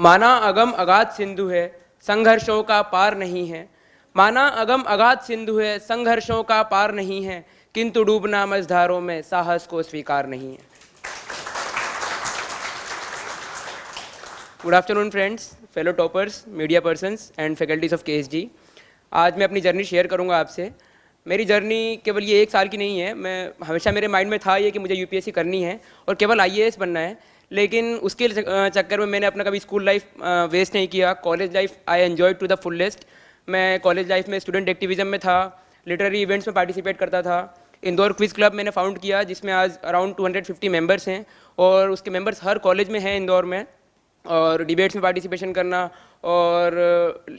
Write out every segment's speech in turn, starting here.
माना अगम अगाध सिंधु है, संघर्षों का पार नहीं है। माना अगम अगाध सिंधु है, संघर्षों का पार नहीं है, किंतु डूबना मझधारों में साहस को स्वीकार नहीं है। Good afternoon friends, fellow toppers, media persons and faculties of KSG। आज मैं अपनी जर्नी शेयर करूंगा आपसे। मेरी जर्नी केवल ये 1 साल की नहीं है। मैं हमेशा मेरे माइंड में था ये कि मुझे UPSC करनी है और केवल IAS बनना है, लेकिन उसके चक्कर में मैंने अपना कभी स्कूल लाइफ वेस्ट नहीं किया। College life I enjoyed to the fullest. मैं कॉलेज लाइफ में स्टूडेंट एक्टिविज़म में था, लिटरेरी इवेंट्स में पार्टिसिपेट करता था। इंदौर क्विज़ क्लब मैंने फाउंड किया जिसमें आज अराउंड 250 मेंबर्स हैं और उसके मेंबर्स हर कॉलेज में हैं इंदौर में। और डिबेट्स में पार्टिसिपेशन करना और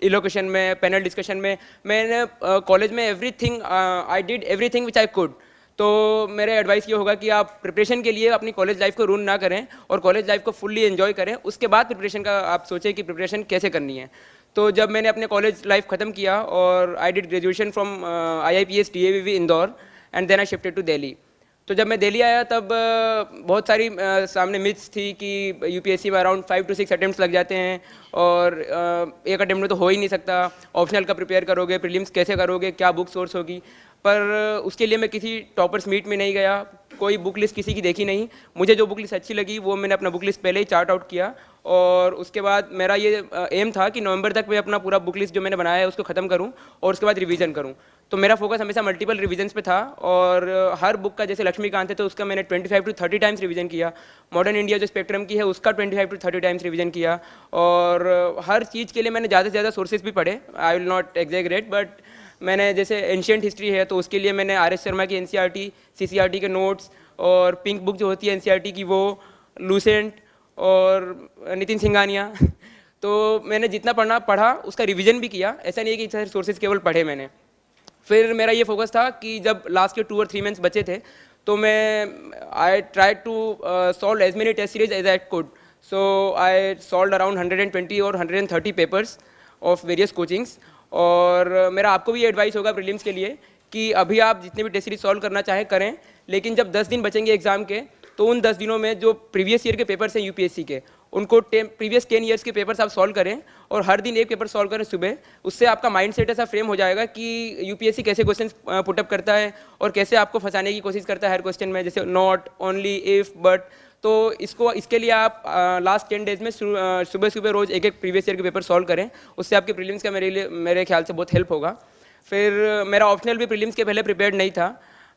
इलोकेशन में, पैनल डिस्कशन में, मैंने कॉलेज में everything I did everything which I could. तो मेरा एडवाइस ये होगा कि आप प्रिपरेशन के लिए अपनी कॉलेज लाइफ को रूइन ना करें और कॉलेज लाइफ को फुल्ली एंजॉय करें। उसके बाद प्रिपरेशन का आप सोचें कि प्रिपरेशन कैसे करनी है। तो जब मैंने अपने कॉलेज लाइफ ख़त्म किया और I did graduation from IIPS DAVV Indore and then I shifted to Delhi. तो जब मैं दिल्ली आया तब बहुत सारी सामने मिथ्स थी कि UPSC में अराउंड 5 to 6 अटेम्प्ट्स लग जाते हैं और एक अटेम्प्ट में तो हो ही नहीं सकता। ऑप्शनल का प्रिपेयर करोगे, प्रीलिम्स कैसे करोगे, क्या बुक सोर्स होगी। पर उसके लिए मैं किसी टॉपर्स मीट में नहीं गया, कोई बुक लिस्ट किसी की देखी नहीं। मुझे जो बुक लिस्ट अच्छी लगी वो मैंने अपना बुक लिस्ट पहले ही चार्ट आउट किया और उसके बाद मेरा ये एम था कि नवंबर तक मैं अपना पूरा बुक लिस्ट जो मैंने बनाया है उसको ख़त्म करूं और उसके बाद रिवीजन करूं। तो मेरा फोकस हमेशा मल्टीपल रिवीजन्स पे था और हर बुक का, जैसे लक्ष्मीकांत है तो उसका मैंने 25 to 30 टाइम्स रिवीजन किया। मॉडर्न इंडिया जो स्पेक्ट्रम की है उसका 25 to 30 टाइम्स रिवीजन किया और हर चीज़ के लिए मैंने ज़्यादा से ज़्यादा सोर्सेज भी पढ़े। I will not exaggerate, but मैंने जैसे एंशियंट हिस्ट्री है तो उसके लिए मैंने RS शर्मा की NCERT, CCRT के नोट्स और पिंक बुक जो होती है NCERT की वो, लूसेंट और नितिन सिंघानिया तो मैंने जितना पढ़ा उसका रिवीजन भी किया। ऐसा नहीं है कि सारे सोर्सेज केवल पढ़े मैंने। फिर मेरा ये फोकस था कि जब लास्ट के 2 or 3 मंथ्स बचे थे तो मैं I try to solve as many test series as I could. So I solve around 120 और 130 पेपर्स ऑफ वेरियस कोचिंग्स। और मेरा आपको भी ये एडवाइस होगा प्रीलिम्स के लिए कि अभी आप जितने भी टेस्ट सीरीज सॉल्व करना चाहें करें, लेकिन जब 10 दिन बचेंगे एग्जाम के तो उन 10 दिनों में जो प्रीवियस ईयर के पेपर्स हैं UPSC के, उनको प्रीवियस 10 ईयर्स के पेपर्स आप सॉल्व करें और हर दिन एक पेपर सॉल्व करें सुबह। उससे आपका माइंड सेट ऐसा फ्रेम हो जाएगा कि UPSC कैसे क्वेश्चन पुटअप करता है और कैसे आपको फंसाने की कोशिश करता है हर क्वेश्चन में, जैसे नॉट, ओनली, इफ, बट। तो इसके लिए आप लास्ट 10 डेज में सुबह सुबह रोज़ एक एक प्रीवियस ईयर के पेपर सॉल्व करें। उससे आपके प्रीलिम्स का मेरे ख्याल से बहुत हेल्प होगा। फिर मेरा ऑप्शनल भी प्रीलिम्स के पहले प्रिपेयर्ड नहीं था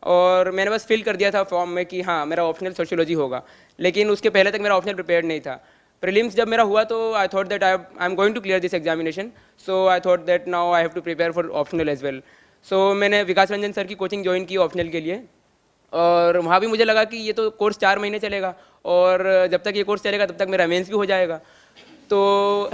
और मैंने बस फिल कर दिया था फॉर्म में कि हाँ मेरा ऑप्शनल सोशियोलॉजी होगा, लेकिन उसके पहले तक मेरा ऑप्शनल प्रिपेयर्ड नहीं था। प्रीलिम्स जब मेरा हुआ तो I thought that I am going to clear this examination, so I thought that now I have to prepare for optional as well. So मैंने विकास रंजन सर की कोचिंग ज्वाइन की ऑप्शनल के लिए और वहाँ भी मुझे लगा कि ये तो कोर्स 4 महीने चलेगा और जब तक ये कोर्स चलेगा तब तक मेरा मेंस भी हो जाएगा। तो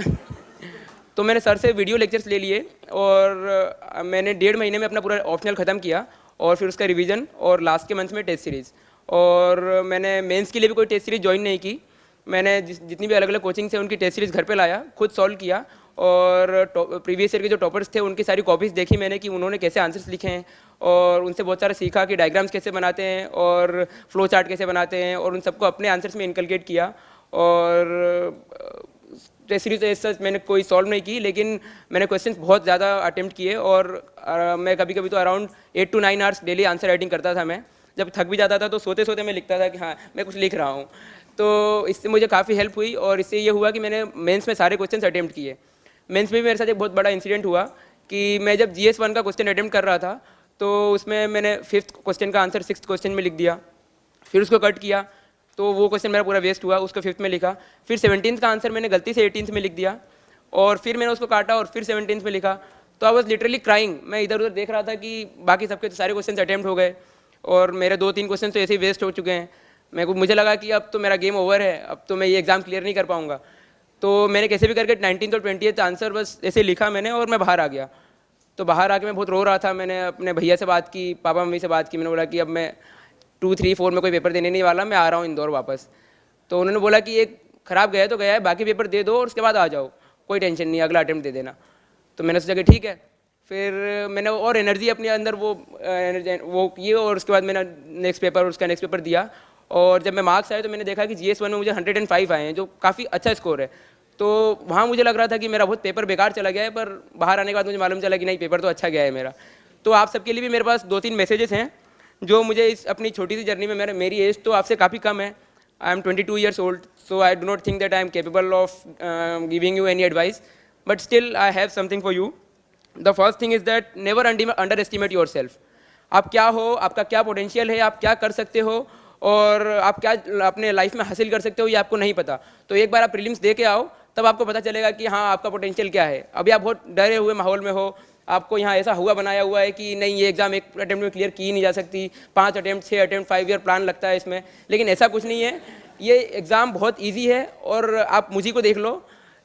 मैंने सर से वीडियो लेक्चर्स ले लिए और मैंने 1.5 महीने में अपना पूरा ऑप्शनल ख़त्म किया और फिर उसका रिवीजन और लास्ट के मंथ में टेस्ट सीरीज़। और मैंने मेंस के लिए भी कोई टेस्ट सीरीज़ ज्वाइन नहीं की। मैंने जितनी भी अलग अलग कोचिंग्स हैं उनकी टेस्ट सीरीज़ घर पे लाया, खुद सॉल्व किया और प्रीवियस ईयर के जो टॉपर्स थे उनकी सारी कॉपीज़ देखी मैंने कि उन्होंने कैसे आंसर्स लिखे हैं और उनसे बहुत सारा सीखा कि डायग्राम्स कैसे बनाते हैं और फ्लो चार्ट कैसे बनाते हैं और उन सबको अपने आंसर्स में इनकलकेट किया। और टेस्ट सीरीज ऐसा मैंने कोई सॉल्व नहीं की, लेकिन मैंने क्वेश्चंस बहुत ज़्यादा अटेम्प्ट किए और मैं कभी कभी तो around 8 to 9 hours daily answer writing करता था। मैं जब थक भी जाता था तो सोते सोते मैं लिखता था कि हाँ मैं कुछ लिख रहा हूँ। तो इससे मुझे काफ़ी हेल्प हुई और इससे ये हुआ कि मैंने मेंस में सारे क्वेश्चंस अटेम्प्ट किए। मेंस में भी मेरे साथ एक बहुत बड़ा इंसिडेंट हुआ कि मैं जब GS1 का क्वेश्चन अटेम्प्ट कर रहा था तो उसमें मैंने 5th क्वेश्चन का आंसर 6th क्वेश्चन में लिख दिया, फिर उसको कट किया तो वो क्वेश्चन मेरा पूरा वेस्ट हुआ, उसको 5th में लिखा। फिर 17th का आंसर मैंने गलती से 18th में लिख दिया और फिर मैंने उसको काटा और फिर 17th में लिखा। तो आई वॉज लिटरली क्राइंग। मैं इधर उधर देख रहा था कि बाकी सबके तो सारे क्वेश्चन अटेम्प्ट हो गए और मेरे 2-3 क्वेश्चन तो ऐसे ही वेस्ट हो चुके हैं। मुझे लगा कि अब तो मेरा गेम ओवर है, अब तो मैं ये एग्ज़ाम क्लियर नहीं कर पाऊँगा। तो मैंने कैसे भी करके 19th और 20th आंसर बस ऐसे लिखा मैंने और मैं बाहर आ गया। तो बाहर आके मैं बहुत रो रहा था। मैंने अपने भैया से बात की, पापा मम्मी से बात की। मैंने बोला कि अब मैं 2, 3, 4 में कोई पेपर देने नहीं वाला, मैं आ रहा हूँ इंदौर वापस। तो उन्होंने बोला कि एक ख़राब गया तो गया है, बाकी पेपर दे दो और उसके बाद आ जाओ, कोई टेंशन नहीं, अगला अटेम्प्ट दे देना। तो मैंने सोचा कि ठीक है। फिर मैंने और एनर्जी अपने अंदर वो किए और उसके बाद मैंने नेक्स्ट पेपर दिया और जब मैं मार्क्स आए तो मैंने देखा कि GS1 में मुझे 105 आए हैं, जो काफ़ी अच्छा स्कोर है। तो वहाँ मुझे लग रहा था कि मेरा बहुत पेपर बेकार चला गया है, पर बाहर आने के बाद मुझे मालूम चला कि नहीं, पेपर तो अच्छा गया है मेरा। तो आप सबके लिए भी मेरे पास 2-3 मैसेजेस हैं जो मुझे इस अपनी छोटी सी जर्नी में, मेरी एज तो आपसे काफ़ी कम है, I am 22 years old, so I do not think that I am capable of giving you any advice, but still I have something for you. The first thing is that never under estimate your self. आप क्या हो, आपका क्या potential है, आप क्या कर सकते हो और आप क्या अपने लाइफ में हासिल कर सकते हो, ये आपको नहीं पता। तो एक बार आप प्रीलिम्स दे के आओ, तब आपको पता चलेगा कि हाँ आपका पोटेंशियल क्या है। अभी आप बहुत डरे हुए माहौल में हो, आपको यहाँ ऐसा हुआ बनाया हुआ है कि नहीं ये एग्ज़ाम एक अटेम्प्ट में क्लियर की ही नहीं जा सकती, 5 अटेम्प्ट 6 अटेम्प्ट 5 ईयर प्लान लगता है इसमें, लेकिन ऐसा कुछ नहीं है। ये एग्ज़ाम बहुत ईजी है और आप मुझे को देख लो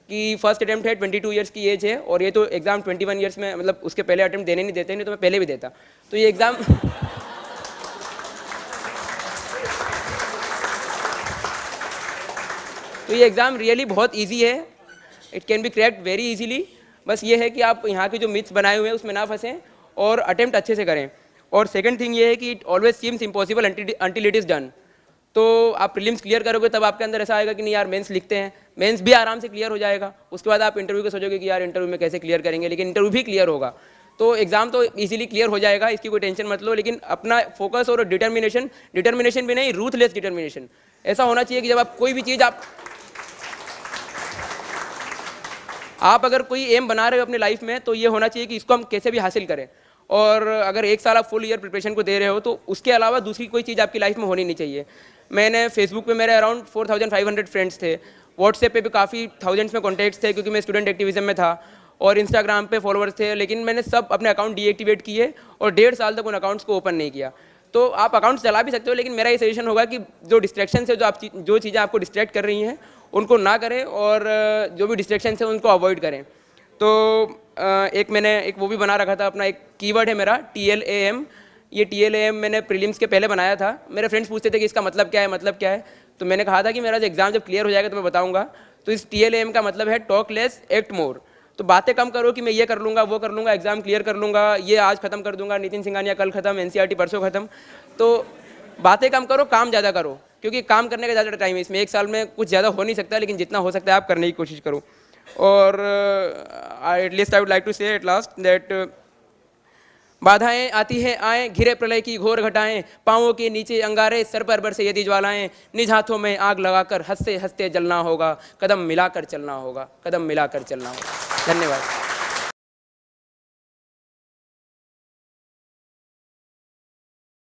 कि फर्स्ट अटेम्प्ट है, 22 ईयर्स की एज है, और ये तो एग्ज़ाम 21 ईयर्स में, मतलब उसके पहले अटेम्प्ट देने नहीं देते, नहीं तो मैं पहले भी देता। तो ये एग्ज़ाम तो ये एग्ज़ाम रियली बहुत इजी है, it can be cracked very easily. बस ये है कि आप यहाँ के जो मिथ्स बनाए हुए हैं उसमें ना फंसें और अटेम्प्ट अच्छे से करें। और सेकंड थिंग ये है कि it always seems impossible until it is done. तो आप प्रीलिम्स क्लियर करोगे तब आपके अंदर ऐसा आएगा कि नहीं यार मेंस लिखते हैं, मेंस भी आराम से क्लियर हो जाएगा। उसके बाद आप इंटरव्यू को सोचोगे कि यार इंटरव्यू में कैसे क्लियर करेंगे, लेकिन इंटरव्यू भी क्लियर होगा। तो एग्ज़ाम तो इजीली क्लियर हो जाएगा, इसकी कोई टेंशन मत लो, लेकिन अपना फोकस और डिटर्मिनेशन भी नहीं, रूथलेस डिटर्मिनेशन ऐसा होना चाहिए कि जब आप कोई भी चीज़ आप अगर कोई एम बना रहे हो अपनी लाइफ में, तो ये होना चाहिए कि इसको हम कैसे भी हासिल करें। और अगर 1 साल आप फुल ईयर प्रिपरेशन को दे रहे हो, तो उसके अलावा दूसरी कोई चीज़ आपकी लाइफ में होनी नहीं चाहिए। मैंने फेसबुक पे मेरे अराउंड 4500 फ्रेंड्स थे, व्हाट्सएप पे भी काफ़ी थाउजेंड्स में कॉन्टैक्ट्स थे क्योंकि मैं स्टूडेंट एक्टिविज़म में था, और इंस्टाग्राम पे फॉलोअर्स थे, लेकिन मैंने सब अपने अकाउंट डीएक्टिवेट किए और 1.5 साल तक उन अकाउंट्स को ओपन नहीं किया। तो आप अकाउंट चला भी सकते हो, लेकिन मेरा ये सजेशन होगा कि जो डिस्ट्रैक्शन है, जो चीज़ें आपको डिस्ट्रैक्ट कर रही हैं उनको ना करें, और जो भी डिस्ट्रैक्शन है उनको अवॉइड करें। तो मैंने एक वो भी बना रखा था, अपना एक कीवर्ड है मेरा TLAM। ये TLAM मैंने प्रीलिम्स के पहले बनाया था। मेरे फ्रेंड्स पूछते थे कि इसका मतलब क्या है, तो मैंने कहा था कि मेरा जो एग्ज़ाम जब क्लियर हो जाएगा तो मैं बताऊंगा। तो इस TLAM का मतलब है टॉक लेस एक्ट मोर। तो बातें कम करो कि मैं ये कर लूँगा, वो कर लूँगा, एग्ज़ाम क्लियर कर लूँगा, ये आज खत्म कर दूंगा, नितिन सिंघानिया कल खत्म, NCERT परसों खत्म। तो बातें कम करो, काम ज़्यादा करो, क्योंकि काम करने का ज़्यादा टाइम है इसमें। 1 साल में कुछ ज़्यादा हो नहीं सकता, लेकिन जितना हो सकता है आप करने की कोशिश करो। और at least I would like to say at last that बाधाएं आती हैं आए, घिरे प्रलय की घोर घटाएं, पाँवों के नीचे अंगारे, सर पर बरसे यदि ज्वालाएं, निज हाथों में आग लगाकर हंसते हंसते जलना होगा, कदम मिलाकर चलना होगा, कदम मिलाकर चलना होगा। धन्यवाद।